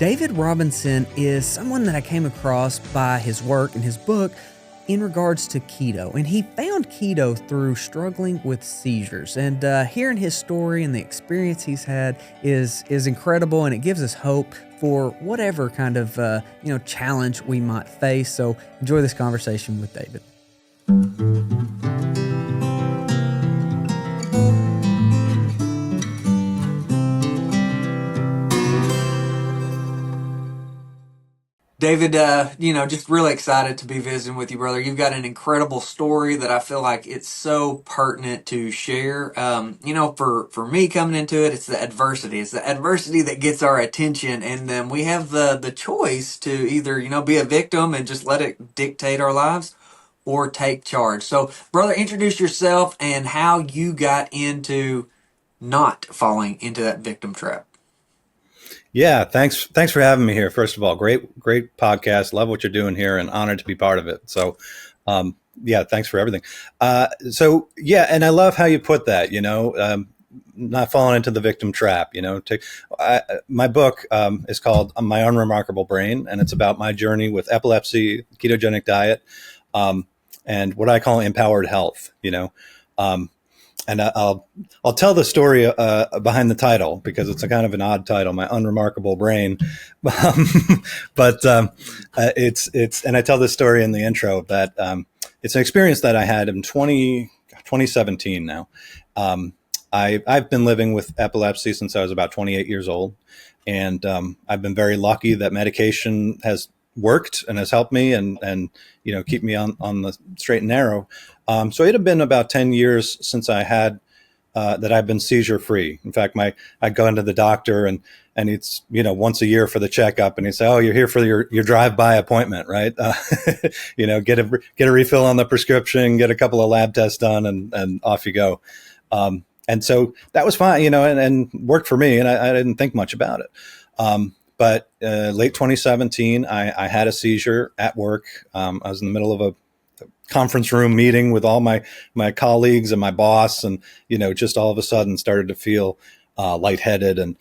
David Robinson is someone that I came across by his work and his book in regards to keto. And he found keto through struggling with seizures. And hearing his story and the experience he's had is incredible, and it gives us hope for whatever kind of challenge we might face. So enjoy this conversation with David. David, just really excited to be visiting with you, brother. You've got an incredible story that I feel like it's so pertinent to share. For me coming into it, it's the adversity. It's the adversity that gets our attention, and then we have the choice to either, be a victim and just let it dictate our lives, or take charge. So, brother, introduce yourself and how you got into not falling into that victim trap. Yeah, thanks for having me here. First of all, great podcast. Love what you're doing here, and honored to be part of it. So, thanks for everything. And I love how you put that. Not falling into the victim trap. My book is called My Unremarkable Brain, and it's about my journey with epilepsy, ketogenic diet, and what I call empowered health. And I'll tell the story behind the title, because it's a kind of an odd title, My Unremarkable Brain. But and I tell this story in the intro that it's an experience that I had in 2017 now. I've been living with epilepsy since I was about 28 years old. And I've been very lucky that medication has worked and has helped me and keep me on the straight and narrow. So it had been about 10 years since I had that I've been seizure free. In fact, I'd go into the doctor and it's once a year for the checkup, and he'd say, "Oh, you're here for your drive-by appointment, right? Get a refill on the prescription, get a couple of lab tests done, and off you go." And so that was fine, and worked for me, and I didn't think much about it. But late 2017, I had a seizure at work. I was in the middle of a conference room meeting with all my colleagues and my boss, and just all of a sudden started to feel lightheaded. And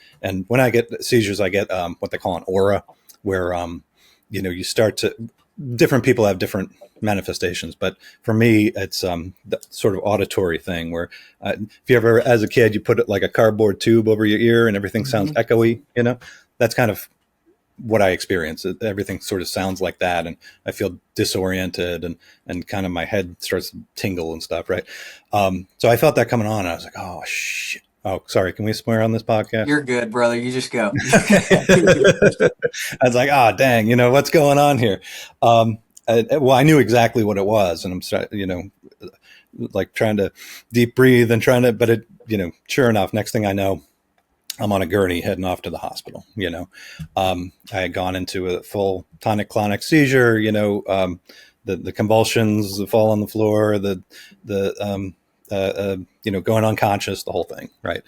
when I get seizures, I get what they call an aura, where you start to, different people have different manifestations, but for me, it's the sort of auditory thing where if you ever, as a kid, you put it like a cardboard tube over your ear and everything sounds echoey, that's kind of what I experience. Everything sort of sounds like that, and I feel disoriented, and kind of my head starts to tingle and stuff, right? So I felt that coming on, and I was like, oh, shit. Oh, sorry. Can we swear on this podcast? You're good, brother. You just go. I was like, oh, dang, what's going on here? I knew exactly what it was, and I'm, like trying to deep breathe and but it, sure enough, next thing I know, I'm on a gurney heading off to the hospital. I had gone into a full tonic-clonic seizure, the convulsions, the fall on the floor, going unconscious, the whole thing. Right.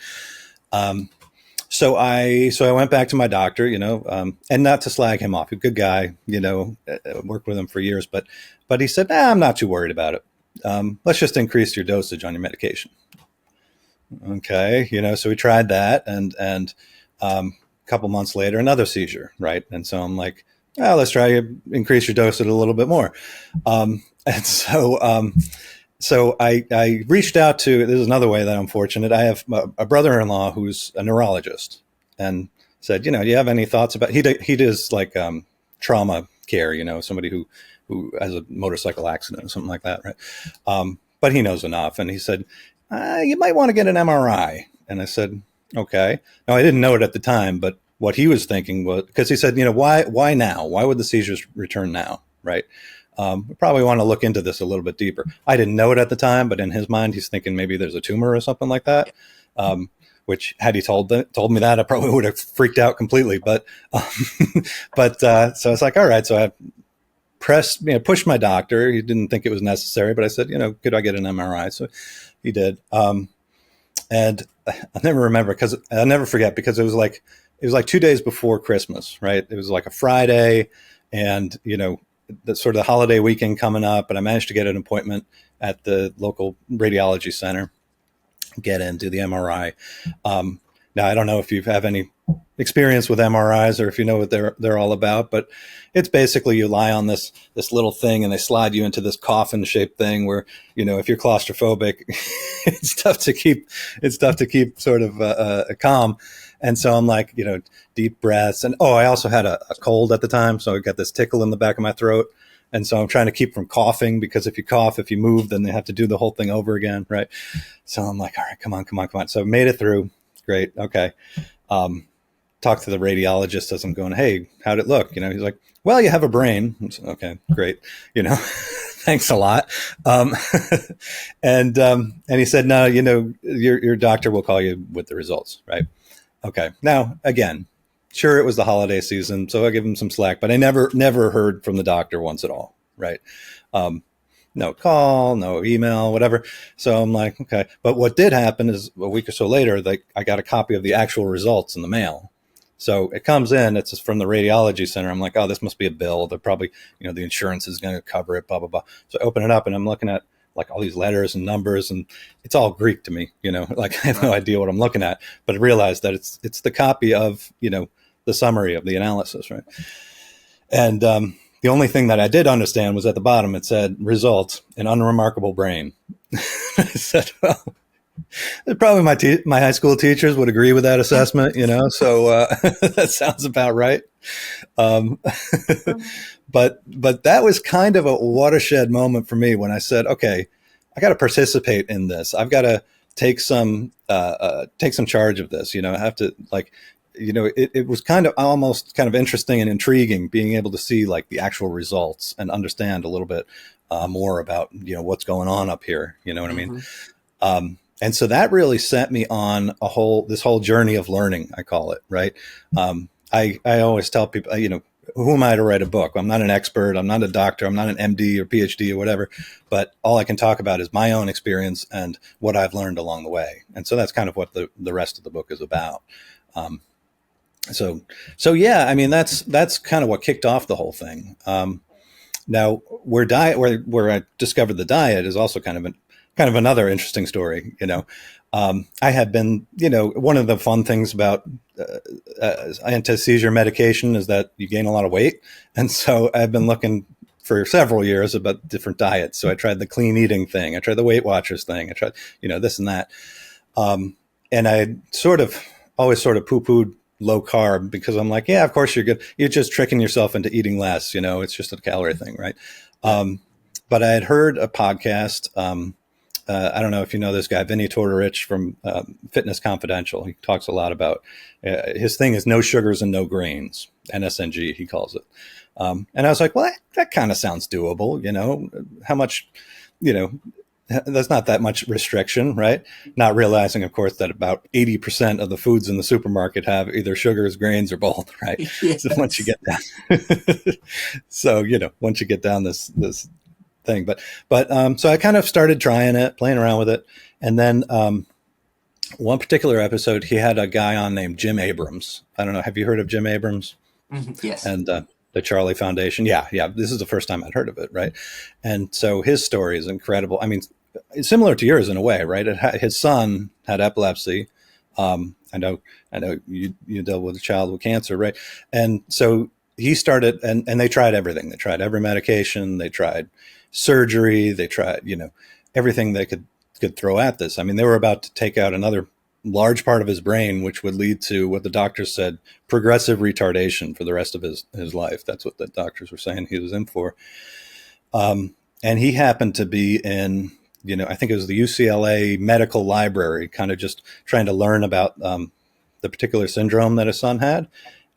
So I went back to my doctor, and not to slag him off, a good guy, worked with him for years, but he said, I'm not too worried about it. Let's just increase your dosage on your medication. Okay. So we tried that, and a couple months later, another seizure. Right. And so I'm like, well, let's try to increase your dosage a little bit more. So I reached out to, this is another way that I'm fortunate. I have a brother-in-law who's a neurologist, and said, do you have any thoughts about, he does like trauma care, somebody who has a motorcycle accident or something like that. Right. But he knows enough. And he said, you might want to get an MRI. And I said, okay. Now, I didn't know it at the time, but what he was thinking was, because he said, why now? Why would the seizures return now? Right. We probably want to look into this a little bit deeper. I didn't know it at the time, but in his mind, he's thinking maybe there's a tumor or something like that. Which had he told me that, I probably would have freaked out completely. But so it's like, all right. So I pushed my doctor. He didn't think it was necessary, but I said, could I get an MRI? So he did. And I'll never forget, because it was like 2 days before Christmas, right? It was like a Friday, and, the sort of the holiday weekend coming up, and I managed to get an appointment at the local radiology center, get in, do the MRI. Now, I don't know if you have any experience with MRIs or if you know what they're all about, but it's basically you lie on this little thing and they slide you into this coffin shaped thing where, if you're claustrophobic, it's tough to keep sort of calm. And so I'm like, deep breaths. And I also had a cold at the time. So I got this tickle in the back of my throat. And so I'm trying to keep from coughing, because if you cough, if you move, then they have to do the whole thing over again. Right. So I'm like, all right, come on. So I made it through. Great. Okay. Talk to the radiologist as I'm going, hey, how'd it look? He's like, well, you have a brain. So, okay, great. Thanks a lot. And he said, no, your doctor will call you with the results. Right. Okay. Now, again, sure, it was the holiday season, so I give him some slack, but I never heard from the doctor once at all. Right. No call, no email, whatever. So I'm like, okay. But what did happen is a week or so later, I got a copy of the actual results in the mail. So it comes in, it's from the radiology center. I'm like, oh, this must be a bill. They're probably, the insurance is going to cover it, blah, blah, blah. So I open it up and I'm looking at like all these letters and numbers, and it's all Greek to me, like I have no idea what I'm looking at, but I realized that it's the copy of, the summary of the analysis. Right. And, the only thing that I did understand was at the bottom, it said results, an unremarkable brain. I said, well, probably my high school teachers would agree with that assessment, so that sounds about right. But that was kind of a watershed moment for me when I said, okay, I got to participate in this. I've got to take some charge of this. I have to it was almost kind of interesting and intriguing being able to see like the actual results and understand a little bit more about, what's going on up here. You know what I mean? And so that really set me on this whole journey of learning, I call it. Right. I always tell people, who am I to write a book? I'm not an expert. I'm not a doctor. I'm not an MD or PhD or whatever, but all I can talk about is my own experience and what I've learned along the way. And so that's kind of what the rest of the book is about. So yeah, I mean, that's kind of what kicked off the whole thing. Now where I discovered the diet is also kind of another interesting story. I had been, one of the fun things about anti-seizure medication is that you gain a lot of weight. And so I've been looking for several years about different diets. So I tried the clean eating thing. I tried the Weight Watchers thing. I tried, this and that. And I always sort of poo-pooed low carb because I'm like, yeah, of course you're good. You're just tricking yourself into eating less. It's just a calorie thing. Right. But I had heard a podcast. I don't know if you know this guy, Vinny Tortorich from Fitness Confidential. He talks a lot about his thing is no sugars and no grains, NSNG, he calls it. And I was like, well, that kind of sounds doable. How much, there's not that much restriction, right? Not realizing, of course, that about 80% of the foods in the supermarket have either sugars, grains, or both, right? Yes. So once you get down, once you get down this thing, but so I kind of started trying it, playing around with it. And then one particular episode, he had a guy on named Jim Abrams. I don't know. Have you heard of Jim Abrams? Yes. And the Charlie Foundation. Yeah. This is the first time I'd heard of it. Right. And so his story is incredible. I mean, it's similar to yours in a way, right? His son had epilepsy. I know you dealt with a child with cancer, right? And so he started, and they tried everything. They tried every medication. They tried surgery. They tried, everything they could throw at this. I mean, they were about to take out another large part of his brain, which would lead to what the doctors said, progressive retardation for the rest of his life. That's what the doctors were saying he was in for. And he happened to be in, I think it was the UCLA medical library, kind of just trying to learn about the particular syndrome that his son had,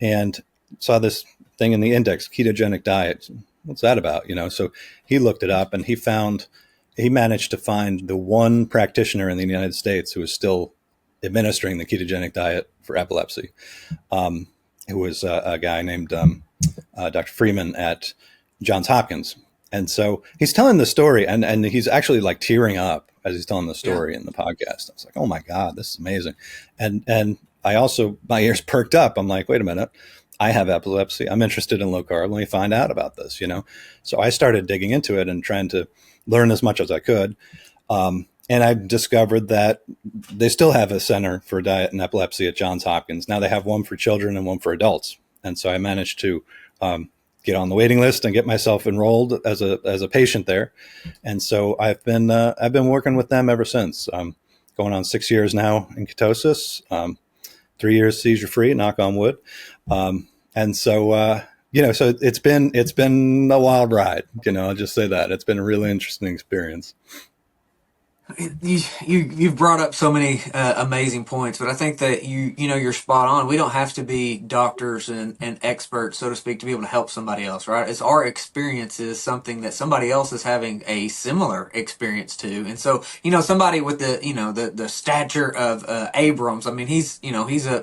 and saw this thing in the index, ketogenic diet. What's that about? So he looked it up and he managed to find the one practitioner in the United States who was still administering the ketogenic diet for epilepsy, who was a guy named Dr. Freeman at Johns Hopkins. And so he's telling the story and he's actually like tearing up as he's telling the story in the podcast. I was like, oh my God, this is amazing. And I also, my ears perked up. I'm like, wait a minute, I have epilepsy. I'm interested in low carb. Let me find out about this, So I started digging into it and trying to learn as much as I could. and I discovered that they still have a center for diet and epilepsy at Johns Hopkins. Now they have one for children and one for adults. And so I managed to get on the waiting list and get myself enrolled as a patient there. And so I've been working with them ever since. Going on 6 years now in ketosis, 3 years seizure free, knock on wood. And so so it's been a wild ride. I'll just say that it's been a really interesting experience. You've brought up so many amazing points, but I think that you're spot on. We don't have to be doctors and experts, so to speak, to be able to help somebody else, right? It's our experiences, something that somebody else is having a similar experience to, and so somebody with the stature of Abrams. I mean, he's a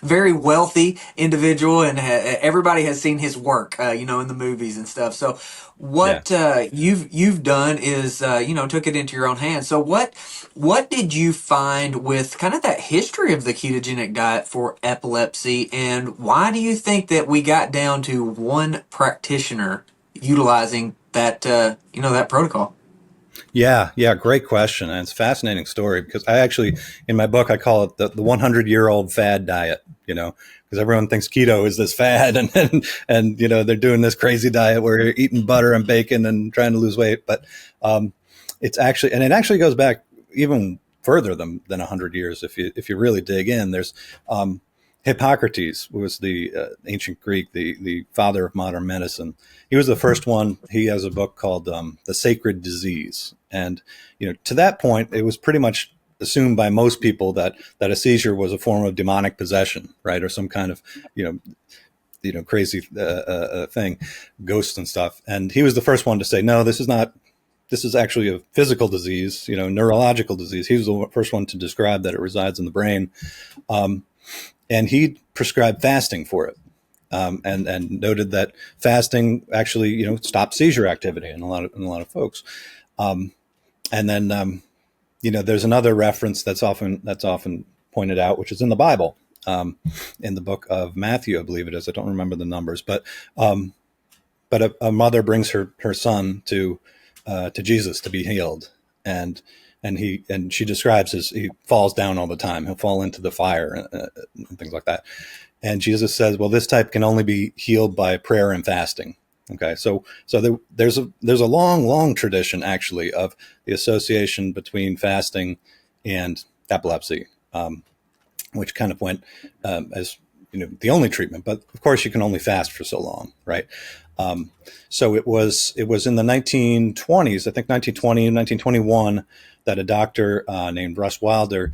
very wealthy individual, and everybody has seen his work, in the movies and stuff. So Yeah. what you've done is took it into your own hands. So what did you find with kind of that history of the ketogenic diet for epilepsy, and why do you think that we got down to one practitioner utilizing that protocol? Yeah, yeah, great question. And it's a fascinating story because I actually, in my book, I call it the 100-year-old fad diet, because everyone thinks keto is this fad and they're doing this crazy diet where you're eating butter and bacon and trying to lose weight. But it actually goes back even further than 100 years. If you really dig in, there's Hippocrates was the ancient Greek, the father of modern medicine. He was the first one. He has a book called The Sacred Disease. And, to that point, it was pretty much assumed by most people that a seizure was a form of demonic possession, right? Or some kind of, crazy thing, ghosts and stuff. And he was the first one to say, no, this is not. This is actually a physical disease, neurological disease. He was the first one to describe that it resides in the brain. And he prescribed fasting for it, and noted that fasting actually, stopped seizure activity in a lot of folks. And then, there's another reference that's often pointed out, which is in the Bible, in the book of Matthew, I believe it is. I don't remember the numbers, but a mother brings her son to Jesus to be healed, and she describes he falls down all the time. He'll fall into the fire and things like that. And Jesus says, well, this type can only be healed by prayer and fasting. Okay, so there's a long tradition actually of the association between fasting and epilepsy, which kind of went as the only treatment. But of course, you can only fast for so long, right? So it was in the 1920s, I think 1920 and 1921, that a doctor named Russ Wilder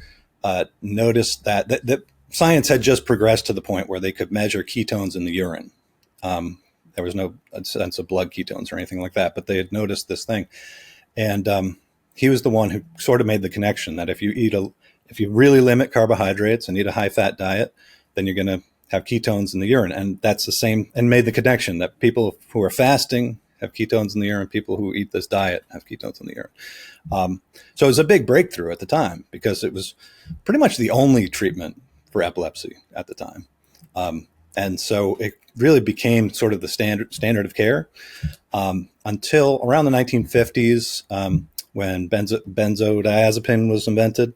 noticed that science had just progressed to the point where they could measure ketones in the urine. There was no sense of blood ketones or anything like that, but they had noticed this thing. And he was the one who sort of made the connection that if you really limit carbohydrates and eat a high-fat diet, then you're going to have ketones in the urine. And that's the same, and made the connection that people who are fasting have ketones in the urine, people who eat this diet have ketones in the urine. So it was a big breakthrough at the time because it was pretty much the only treatment for epilepsy at the time. And so it really became sort of the standard of care until around the 1950s, when benzodiazepine was invented,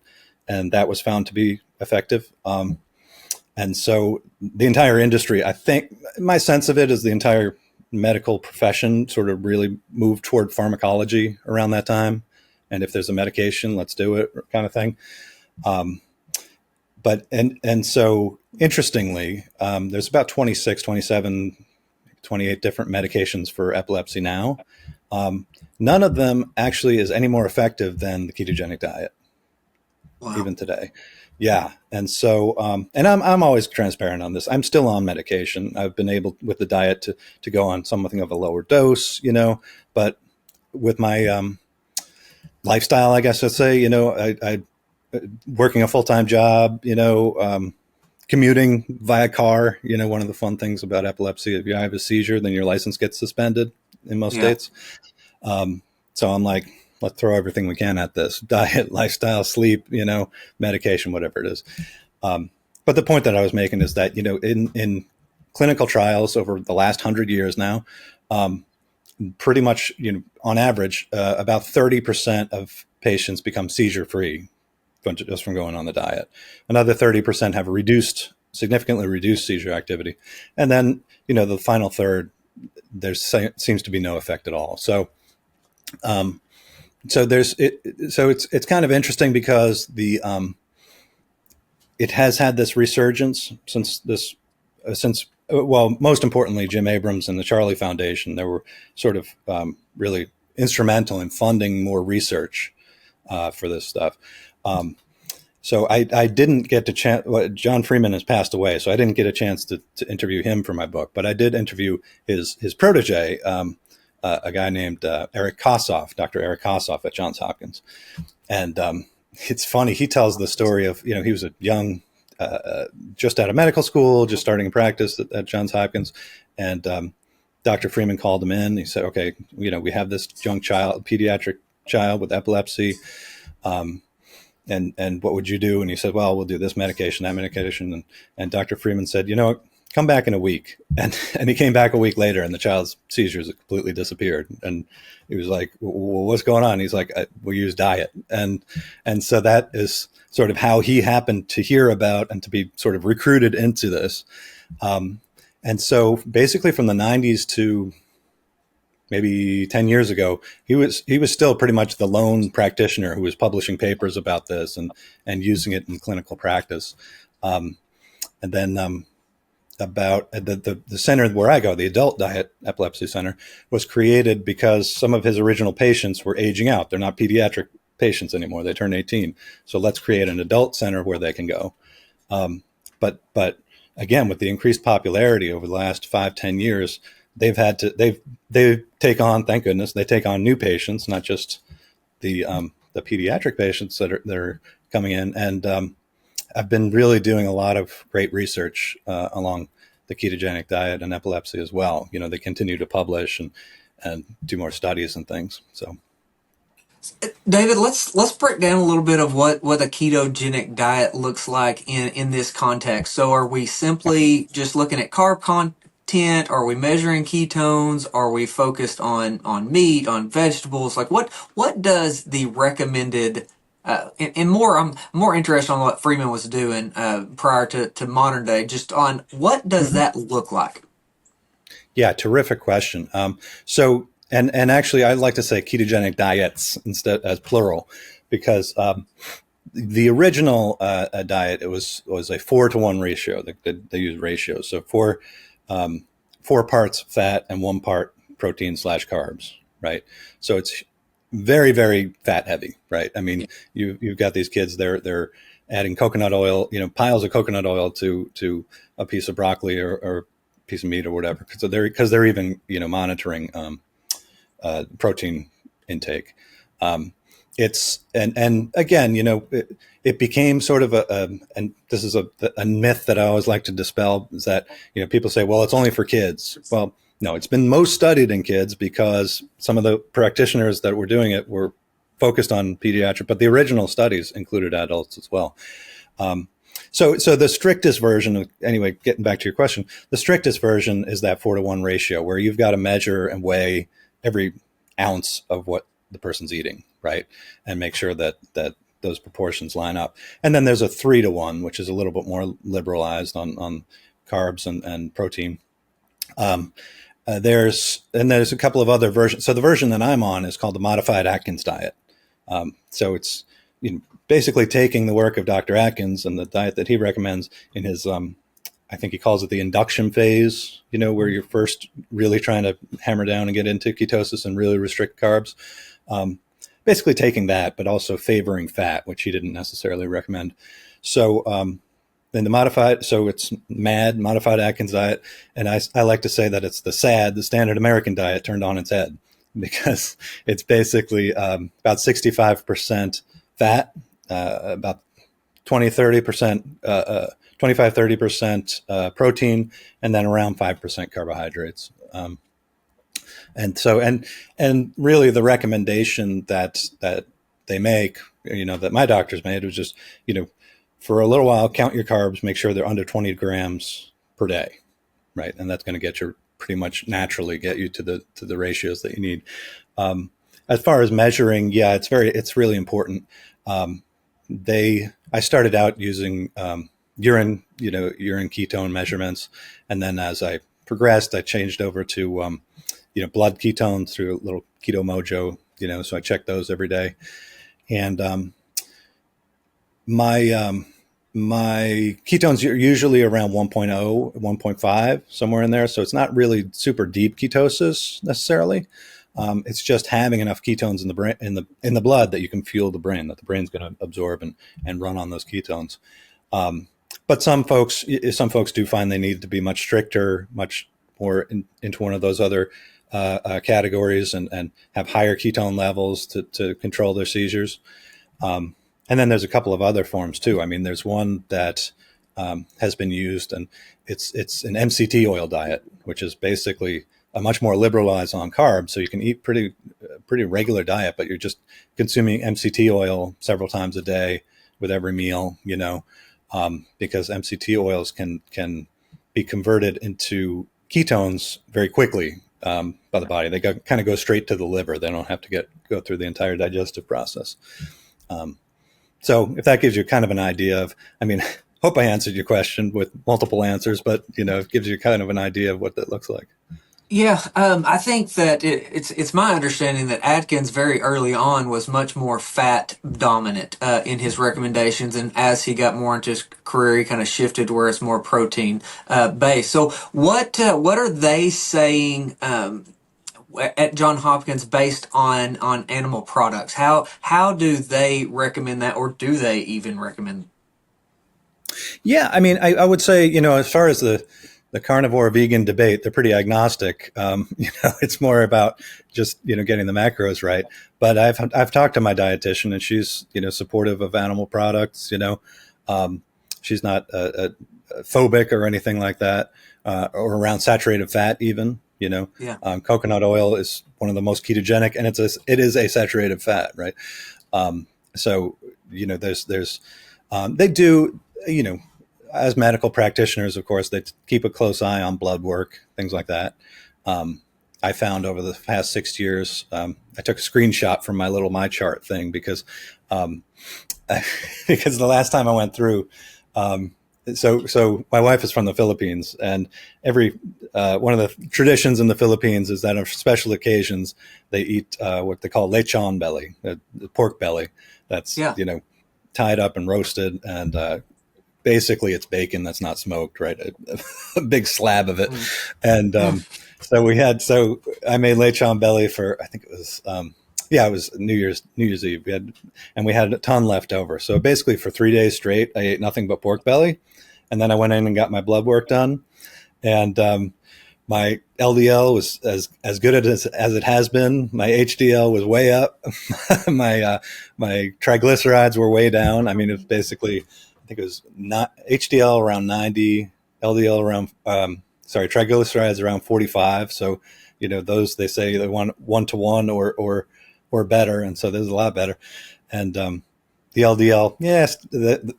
and that was found to be effective. And so the entire industry, I think, my sense of it is the entire medical profession sort of really moved toward pharmacology around that time. And if there's a medication, let's do it kind of thing. So interestingly, there's about 26, 27, 28 different medications for epilepsy now. None of them actually is any more effective than the ketogenic diet. Wow. Even today. Yeah. And so, and I'm always transparent on this. I'm still on medication. I've been able with the diet to go on something of a lower dose, but with my, lifestyle, I guess I'd say, I working a full-time job, commuting via car, one of the fun things about epilepsy, if you have a seizure, then your license gets suspended in most states. So I'm like, let's throw everything we can at this: diet, lifestyle, sleep, medication, whatever it is. But the point that I was making is that, in clinical trials over the last 100 years now, pretty much, on average, about 30% of patients become seizure free just from going on the diet. Another 30% have significantly reduced seizure activity. And then, the final third, there seems to be no effect at all. So it's kind of interesting because it has had this resurgence since most importantly, Jim Abrams and the Charlie Foundation. They were sort of really instrumental in funding more research for this stuff. So I didn't get to chance. John Freeman has passed away, so I didn't get a chance to interview him for my book. But I did interview his protege, a guy named Eric Kossoff, Dr. Eric Kossoff at Johns Hopkins. And it's funny. He tells the story of, he was a young, just out of medical school, just starting in practice at Johns Hopkins. And Dr. Freeman called him in. He said, okay, we have this young child, pediatric child with epilepsy. And what would you do? And he said, well, we'll do this medication, that medication. And Dr. Freeman said, come back in a week. And he came back a week later, and the child's seizures had completely disappeared. And he was like, well, what's going on? He's like, we use diet. And so that is sort of how he happened to hear about and to be sort of recruited into this. And so basically from the 90s to maybe 10 years ago, he was still pretty much the lone practitioner who was publishing papers about this and using it in clinical practice. And then about the center where I go, the Adult Diet Epilepsy Center, was created because some of his original patients were aging out. They're not pediatric patients anymore. They turned 18. So let's create an adult center where they can go. But again, with the increased popularity over the last 5-10 years, they take on, thank goodness, they take on new patients, not just the pediatric patients that are coming in. And I've been really doing a lot of great research along the ketogenic diet and epilepsy as well. They continue to publish and do more studies and things. So, David, let's break down a little bit of what a ketogenic diet looks like in this context. So, are we simply just looking at carb content? Are we measuring ketones? Are we focused on meat, on vegetables? Like what does the recommended and I'm more interested on what Freeman was doing prior to modern day, just on what does that look like? Yeah, terrific question. So, and actually, I'd like to say ketogenic diets instead as plural, because the original diet, it was a 4-to-1 ratio. They used ratios, so 4 parts fat and 1 part protein/carbs, right? So it's very, very fat heavy, right? I mean, you've got these kids, they're adding coconut oil, piles of coconut oil to a piece of broccoli or a piece of meat or whatever, because they're even monitoring protein intake. It's and again, it became sort of and this is a myth that I always like to dispel, is that people say, well, it's only for kids. Well, no, it's been most studied in kids because some of the practitioners that were doing it were focused on pediatric, but the original studies included adults as well. So the strictest version, anyway, getting back to your question, the strictest version is that 4-to-1 ratio, where you've got to measure and weigh every ounce of what the person's eating, right? And make sure that those proportions line up. And then there's a 3-to-1, which is a little bit more liberalized on carbs and protein. There's a couple of other versions. So the version that I'm on is called the Modified Atkins Diet. So it's basically taking the work of Dr. Atkins and the diet that he recommends in his, I think he calls it the induction phase, where you're first really trying to hammer down and get into ketosis and really restrict carbs. Basically taking that, but also favoring fat, which he didn't necessarily recommend. So then it's Modified Atkins Diet. And I like to say that it's the standard American diet turned on its head, because it's basically about 65% fat, about 25-30% protein, and then around 5% carbohydrates. And really the recommendation that they make, that my doctors made, was just, for a little while, count your carbs, make sure they're under 20 grams per day, right? And that's going to pretty much naturally get you to the ratios that you need. as far as measuring, yeah, it's really important. Um, I started out using urine ketone measurements, and then as I progressed, I changed over to blood ketones through a little Keto Mojo. So I check those every day, and my my ketones are usually around 1.0, 1.5, somewhere in there. So it's not really super deep ketosis necessarily. It's just having enough ketones in the brain, in the blood, that you can fuel the brain, that the brain's going to absorb and run on those ketones. But some folks do find they need to be much stricter, much more into one of those other categories, and have higher ketone levels to control their seizures. And then there's a couple of other forms too. I mean, there's one that has been used, and it's an MCT oil diet, which is basically a much more liberalized on carbs. So you can eat pretty regular diet, but you're just consuming MCT oil several times a day with every meal. Because MCT oils can be converted into ketones very quickly by the body. They kind of go straight to the liver. They don't have to go through the entire digestive process. So if that gives you kind of an idea of, I mean, hope I answered your question with multiple answers, but it gives you kind of an idea of what that looks like. Yeah, I think that it's my understanding that Atkins very early on was much more fat dominant in his recommendations, and as he got more into his career, he kind of shifted to where it's more protein based. So what are they saying at John Hopkins based on animal products? How do they recommend that, or do they even recommend? Yeah, I mean, I would say, as far as the carnivore vegan debate, they're pretty agnostic. It's more about just getting the macros right. But I've talked to my dietitian, and she's supportive of animal products. She's not phobic or anything like that, or around saturated fat even. Yeah. Coconut oil is one of the most ketogenic, and it is a saturated fat, right? So there's they do as medical practitioners, of course, they keep a close eye on blood work, things like that. I found over the past 6 years, I took a screenshot from my little MyChart thing because because the last time I went through, so my wife is from the Philippines, and every one of the traditions in the Philippines is that on special occasions they eat what they call lechon belly, the pork belly that's Yeah. tied up and roasted, and basically it's bacon that's not smoked, right? A big slab of it. Mm. And so I made lechon belly for, I think it was it was New Year's Eve. We had a ton left over. So basically for 3 days straight, I ate nothing but pork belly, and then I went in and got my blood work done, and my LDL was as good as it has been. My HDL was way up. My triglycerides were way down. I mean, it was basically, I think it was not HDL around 90, LDL around, triglycerides around 45. So, those, they say they want 1-to-1 or better. And so there's a lot better. And, the LDL, yes,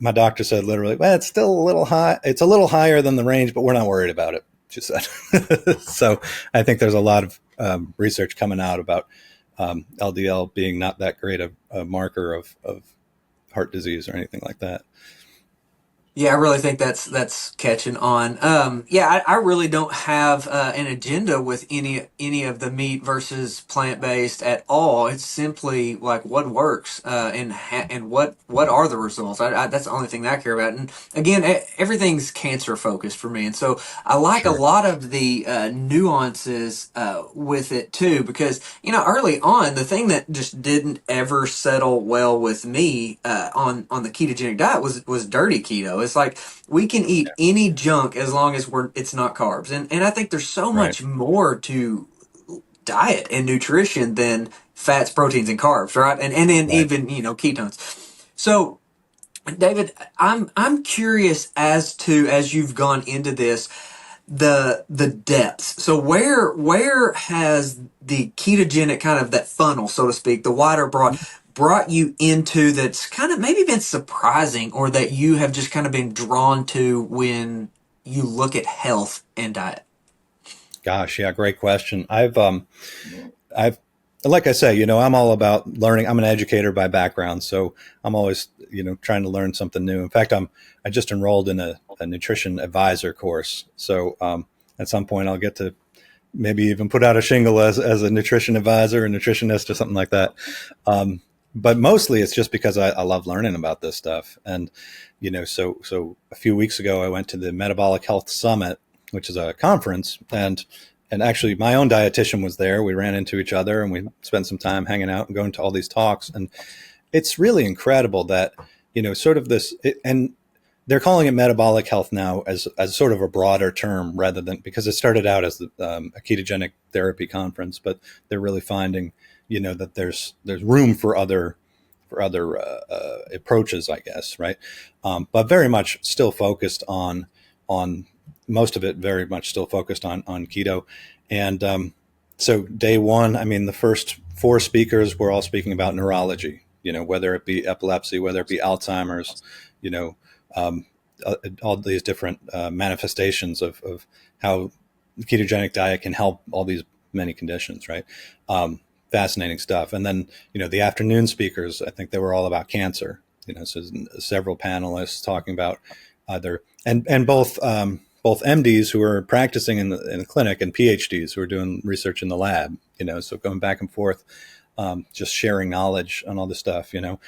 my doctor said literally, well, it's still a little high. It's a little higher than the range, but we're not worried about it, she said. So I think there's a lot of research coming out about LDL being not that great a marker of heart disease or anything like that. Yeah, I really think that's catching on. I really don't have an agenda with any of the meat versus plant based at all. It's simply like what works and what are the results. That's the only thing that I care about. And again, everything's cancer focused for me, and so I like a Sure. lot of the nuances with it too. Because early on, the thing that just didn't ever settle well with me on the ketogenic diet was dirty keto. It's like we can eat any junk as long as it's not carbs. And I think there's so Right. much more to diet and nutrition than fats, proteins, and carbs, right? And then Right. even, ketones. So David, I'm curious as to, as you've gone into this, the depths. So where has the ketogenic kind of that funnel, so to speak, the wider brought you into, that's kind of maybe been surprising, or that you have just kind of been drawn to when you look at health and diet? Gosh, yeah, great question. I've like I say, I'm all about learning. I'm an educator by background, so I'm always, trying to learn something new. In fact, I just enrolled in a nutrition advisor course. So at some point, I'll get to maybe even put out a shingle as a nutrition advisor, a nutritionist, or something like that. But mostly, it's just because I love learning about this stuff. And so a few weeks ago, I went to the Metabolic Health Summit, which is a conference, and actually, my own dietitian was there. We ran into each other and we spent some time hanging out and going to all these talks. And it's really incredible that, sort of and they're calling it metabolic health now as sort of a broader term rather than, because it started out as a ketogenic therapy conference, but they're really finding, that there's room for other approaches, I guess, right? But very much still focused on most of it very much still focused on keto. And so day one, I mean, the first four speakers were all speaking about neurology, whether it be epilepsy, whether it be Alzheimer's, all these different manifestations of how the ketogenic diet can help all these many conditions, right? Fascinating stuff. And then, the afternoon speakers, I think they were all about cancer, so several panelists talking about either, and both MDs who are practicing in the clinic and PhDs who are doing research in the lab, so going back and forth, just sharing knowledge on all this stuff, the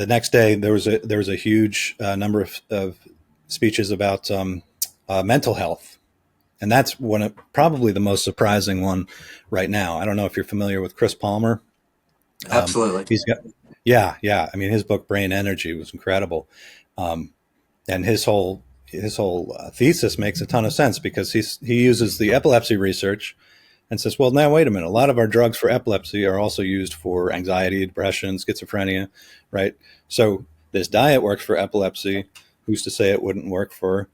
next day there was a huge number of speeches about mental health. And that's probably the most surprising one right now. I don't know if you're familiar with Chris Palmer. Absolutely. He's got, yeah. I mean, his book Brain Energy was incredible. And his whole thesis makes a ton of sense because he uses the epilepsy research and says, well, now wait a minute. A lot of our drugs for epilepsy are also used for anxiety, depression, schizophrenia, right? So this diet works for epilepsy. Who's to say it wouldn't work for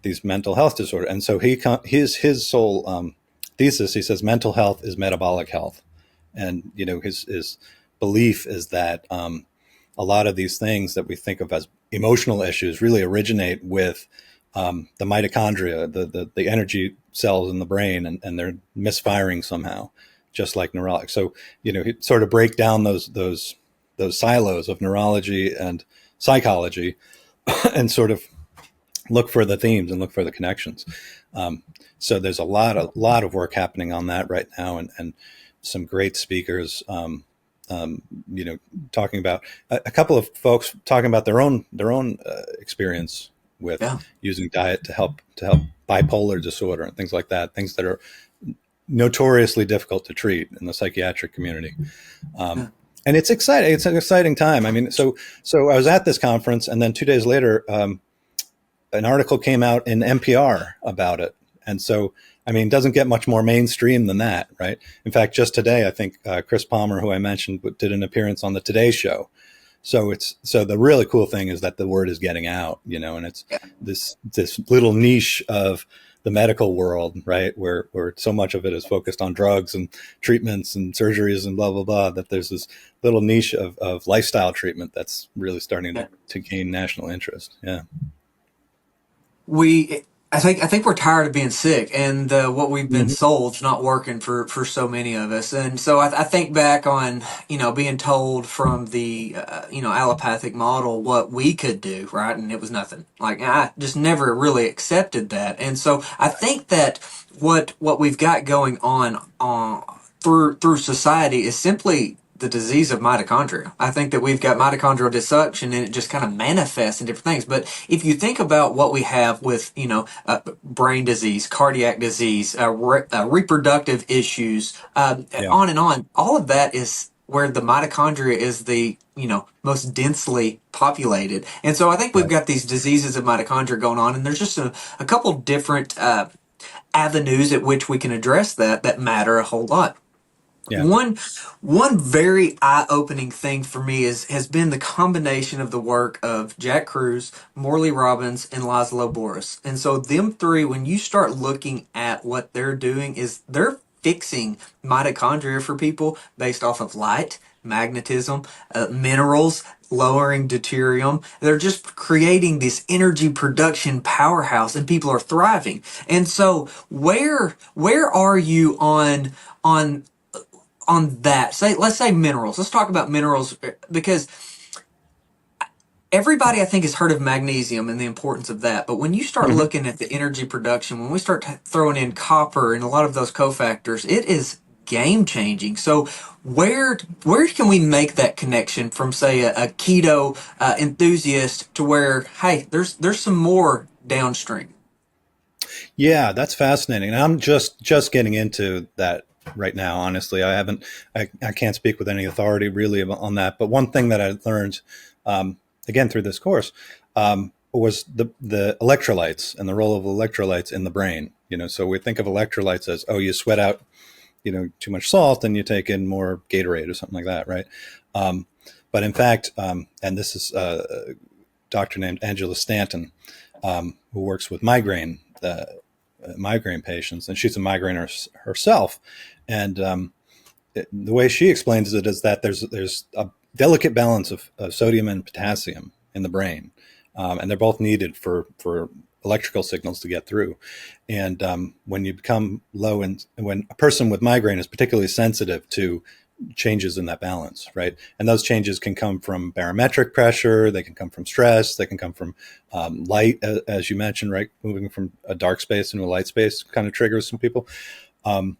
these mental health disorders? And so his sole thesis, he says, mental health is metabolic health, and his belief is that a lot of these things that we think of as emotional issues really originate with the mitochondria, the energy cells in the brain, and they're misfiring somehow, just like neurology. So, sort of break down those silos of neurology and psychology and sort of look for the themes and look for the connections. So there's a lot of work happening on that right now, and some great speakers, talking about a couple of folks talking about their own experience with using diet to help bipolar disorder and things like that, things that are notoriously difficult to treat in the psychiatric community. And it's exciting. It's an exciting time. I mean, so I was at this conference, and then 2 days later, an article came out in NPR about it. And so, I mean, it doesn't get much more mainstream than that, right? In fact, just today, I think Chris Palmer, who I mentioned, did an appearance on the Today Show. So the really cool thing is that the word is getting out, and it's this little niche of the medical world, right? Where so much of it is focused on drugs and treatments and surgeries and blah, blah, blah, that there's this little niche of lifestyle treatment that's really starting to gain national interest. Yeah. I think we're tired of being sick, and what we've been sold is not working for so many of us. And so I think back on being told from the allopathic model what we could do, right, and it was nothing. Like, I just never really accepted that. And so I think that what we've got going on through society is simply the disease of mitochondria. I think that we've got mitochondrial dysfunction, and it just kind of manifests in different things. But if you think about what we have with, brain disease, cardiac disease, reproductive issues, on and on, all of that is where the mitochondria is the, most densely populated. And so I think we've got these diseases of mitochondria going on, and there's just a couple different avenues at which we can address that matter a whole lot. Yeah. One very eye-opening thing for me has been the combination of the work of Jack Kruse, Morley Robbins, and Laszlo Boris. And so them three, when you start looking at what they're doing, is they're fixing mitochondria for people based off of light, magnetism, minerals, lowering deuterium. They're just creating this energy production powerhouse, and people are thriving. And so where are you on on that, let's say minerals. Let's talk about minerals because everybody I think has heard of magnesium and the importance of that. But when you start Hmm. looking at the energy production, when we start throwing in copper and a lot of those cofactors, it is game changing. So where can we make that connection from say a keto enthusiast to where hey there's some more downstream? Yeah, that's fascinating. And I'm just getting into that right now. Honestly, I haven't. I can't speak with any authority really on that. But one thing that I learned, again through this course, was the electrolytes and the role of electrolytes in the brain. So we think of electrolytes as, oh, you sweat out, too much salt and you take in more Gatorade or something like that, right? Um, but in fact, and this is a doctor named Angela Stanton, who works with migraine patients, and she's a migrainer herself. And the way she explains it is that there's a delicate balance of sodium and potassium in the brain, and they're both needed for electrical signals to get through. And when you become low, and when a person with migraine is particularly sensitive to changes in that balance, right? And those changes can come from barometric pressure, they can come from stress, they can come from light, as you mentioned, right? Moving from a dark space into a light space kind of triggers some people. Um,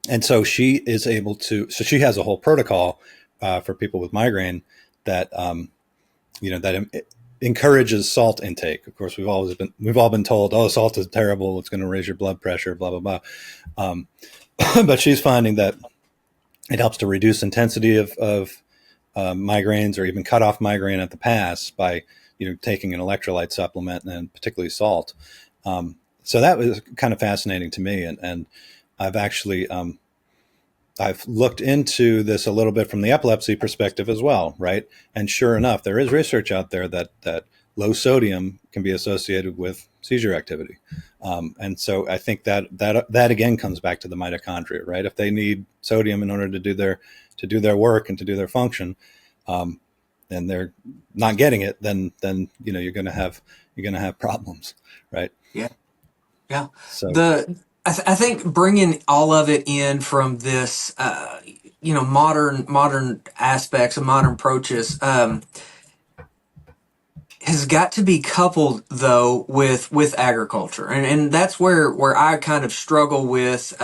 and so she is able to, so she has a whole protocol for people with migraine that, that encourages salt intake. Of course, we've all been told, oh, salt is terrible. It's going to raise your blood pressure, blah, blah, blah. Um, but she's finding that it helps to reduce intensity of migraines or even cut off migraine at the pass by taking an electrolyte supplement and particularly salt. So that was kind of fascinating to me, and I've actually I've looked into this a little bit from the epilepsy perspective as well, right? And sure enough, there is research out there that low sodium can be associated with seizure activity. And so I think that again comes back to the mitochondria, right? If they need sodium in order to do their work and to do their function, and they're not getting it, then you're going to have problems, right? Yeah. Yeah. So I think bringing all of it in from this, modern aspects and modern approaches, has got to be coupled though with agriculture, and that's where I kind of struggle with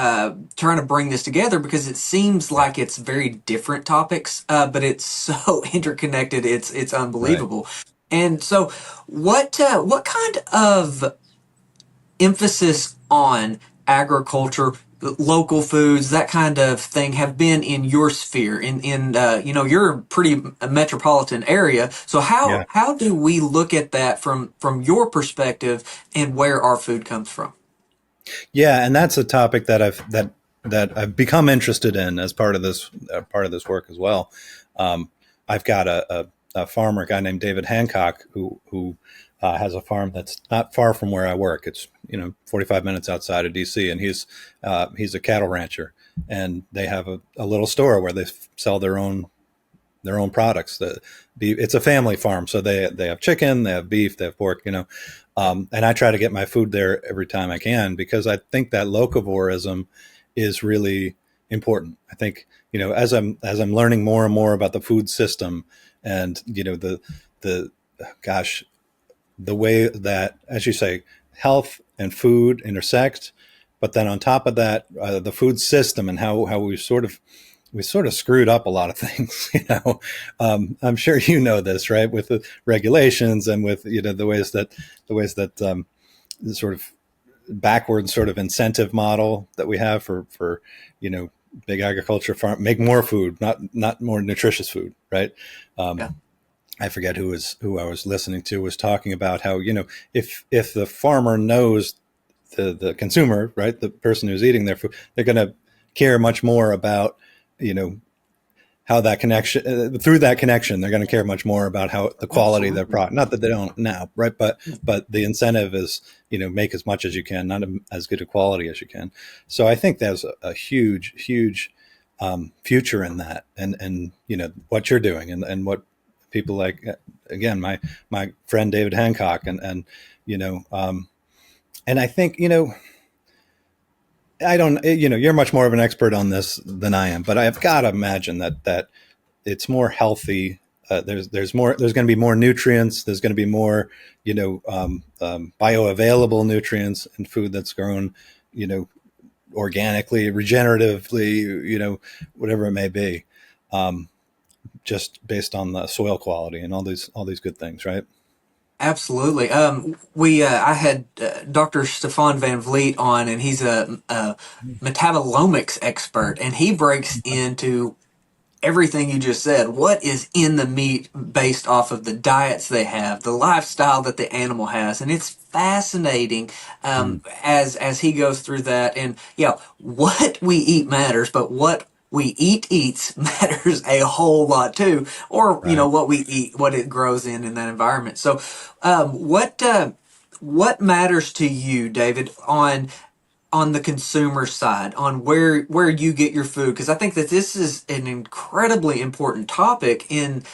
trying to bring this together because it seems like it's very different topics, but it's so interconnected. It's right. unbelievable. And so, what kind of emphasis on agriculture, local foods, that kind of thing have been in your sphere? You're a pretty metropolitan area, so Yeah. how do we look at that from your perspective and where our food comes from? Yeah, and that's a topic that I've become interested in as part of this work as well. Um, I've got a farmer, a guy named David Hancock, who has a farm that's not far from where I work. It's 45 minutes outside of DC, and he's a cattle rancher, and they have a little store where they sell their own products. It's a family farm, so they have chicken, they have beef, they have pork. And I try to get my food there every time I can because I think that locavorism is really important. I think as I'm learning more and more about the food system, and the gosh, the way that, as you say, health and food intersect, but then on top of that, the food system and how we sort of screwed up a lot of things. I'm sure this, right? With the regulations and with the ways that the sort of backward sort of incentive model that we have for big agriculture farm, make more food, not more nutritious food, right? Um, Yeah. I forget who I was listening to was talking about how if the farmer knows the consumer, right, the person who's eating their food, they're going to care much more about you know how that connection through that connection they're going to care much more about how the quality of their Absolutely. product, not that they don't now, right, but the incentive is make as much as you can, not as good a quality as you can. So I think there's a huge future in that, and what you're doing, and what people like, again, my friend David Hancock, and you know and I think I don't, you're much more of an expert on this than I am, but I've got to imagine that it's more healthy. There's going to be more nutrients. There's going to be more, bioavailable nutrients in food that's grown, you know, organically, regeneratively, whatever it may be, just based on the soil quality and all these good things, right? Absolutely. I had Dr. Stefan Van Vliet on, and he's a metabolomics expert, and he breaks into everything you just said. What is in the meat based off of the diets they have, the lifestyle that the animal has, and it's fascinating Mm, as he goes through that. And yeah, what we eat matters, but what we eats matters a whole lot too. Or right. what we eat, what it grows in that environment. So, what matters to you, David, on the consumer side, on where you get your food? Because I think that this is an incredibly important topic in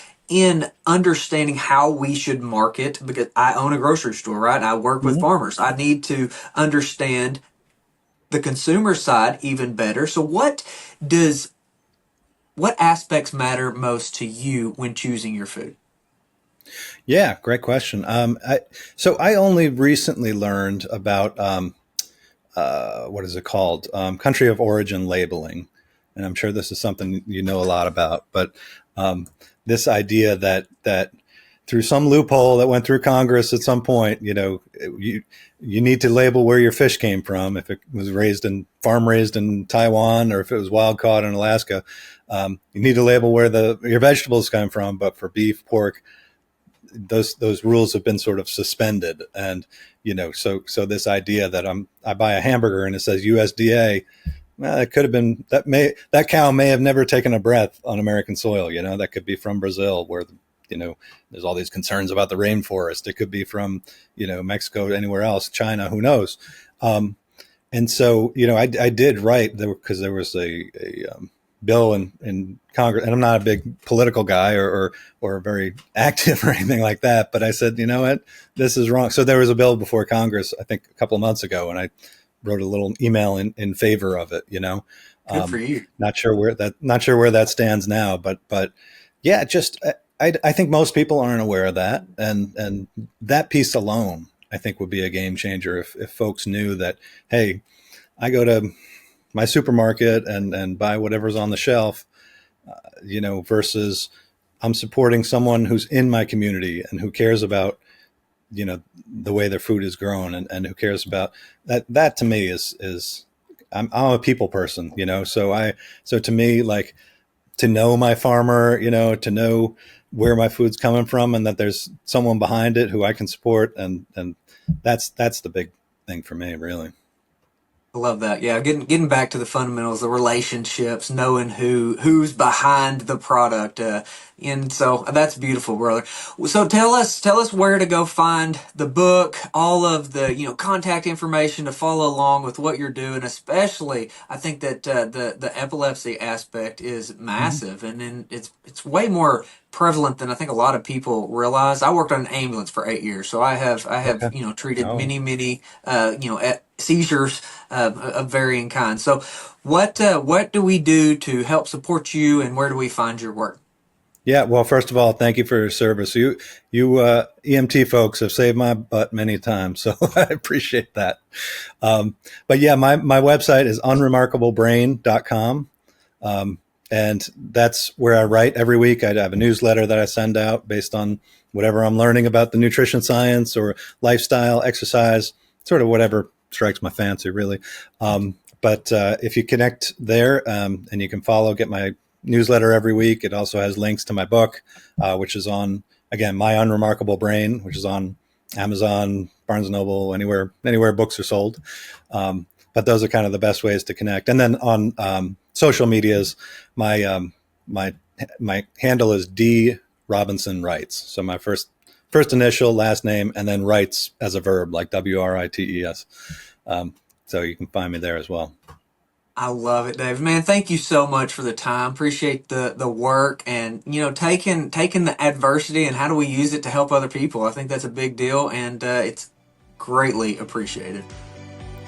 understanding how we should market. Because I own a grocery store, right? I work with Mhm. farmers. I need to understand the consumer side even better. So does what aspects matter most to you when choosing your food? Yeah, great question. So I only recently learned about what is it called? Country of origin labeling, and I'm sure this is something you know a lot about. But um, this idea that through some loophole that went through Congress at some point, you need to label where your fish came from, if it was farm raised in Taiwan, or if it was wild caught in Alaska. You need to label where your vegetables come from, but for beef, pork, those rules have been sort of suspended. And so this idea that I buy a hamburger and it says USDA, well, it could have been that cow may have never taken a breath on American soil. That could be from Brazil, where there's all these concerns about the rainforest. It could be from Mexico, anywhere else, China, who knows. And so, I did write there because there was a bill in Congress, and I'm not a big political guy or very active or anything like that. But I said, you know what, this is wrong. So there was a bill before Congress, I think a couple of months ago, and I wrote a little email in favor of it. Good for you. Not sure where that stands now, but yeah, just I think most people aren't aware of that, and that piece alone, I think, would be a game changer if folks knew that, hey, I go to my supermarket and buy whatever's on the shelf, versus I'm supporting someone who's in my community and who cares about, the way their food is grown, and who cares about that. That to me is I'm a people person, so to me, like, to know my farmer, to know where my food's coming from, and that there's someone behind it who I can support, and that's the big thing for me, really. I love that. Yeah, getting back to the fundamentals, the relationships, knowing who's behind the product, and so that's beautiful, brother. So tell us where to go find the book, all of the contact information to follow along with what you're doing. Especially, I think that the epilepsy aspect is Mm-hmm. massive, and then it's way more prevalent than I think a lot of people realize. I worked on an ambulance for 8 years, so I have Okay. treated Oh, many seizures of varying kinds. So, what do we do to help support you, and where do we find your work? yeah. Well, first of all, thank you for your service. You EMT folks have saved my butt many times, so I appreciate that. But yeah, my website is unremarkablebrain.com. Um, and that's where I write every week. I have a newsletter that I send out based on whatever I'm learning about the nutrition science or lifestyle, exercise, sort of whatever strikes my fancy, really. But if you connect there, and you can get my newsletter every week. It also has links to my book, which is on, again, My Unremarkable Brain, which is on Amazon, Barnes and Noble, anywhere books are sold. But those are kind of the best ways to connect. And then on social medias, my my my handle is D Robinson Writes. So my first initial, last name, and then writes as a verb, like WRITES. So you can find me there as well. I love it, Dave. Man, thank you so much for the time. Appreciate the work, and taking the adversity and how do we use it to help other people. I think that's a big deal, and it's greatly appreciated.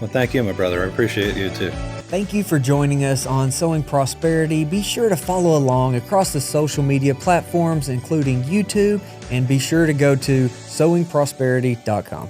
Well, thank you, my brother. I appreciate you too. Thank you for joining us on Sowing Prosperity. Be sure to follow along across the social media platforms, including YouTube, and be sure to go to sowingprosperity.com.